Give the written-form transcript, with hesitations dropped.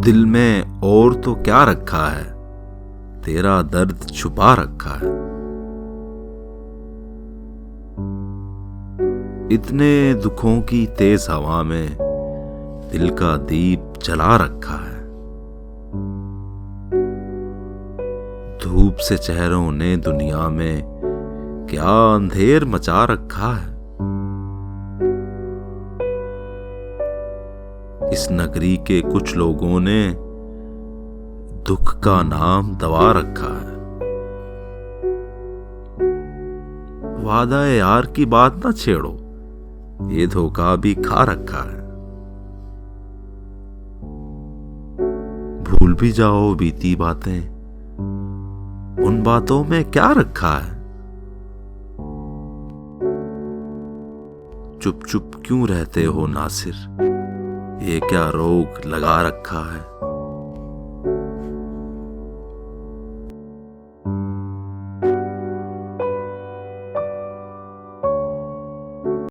दिल में और तो क्या रखा है, तेरा दर्द छुपा रखा है। इतने दुखों की तेज हवा में दिल का दीप जला रखा है। धूप से चेहरों ने दुनिया में क्या अंधेर मचा रखा है। इस नगरी के कुछ लोगों ने दुख का नाम दबा रखा है। वादा यार की बात ना छेड़ो, ये धोखा भी खा रखा है। भूल भी जाओ बीती बातें, उन बातों में क्या रखा है। चुप चुप क्यों रहते हो नासिर, ये क्या रोग लगा रखा है।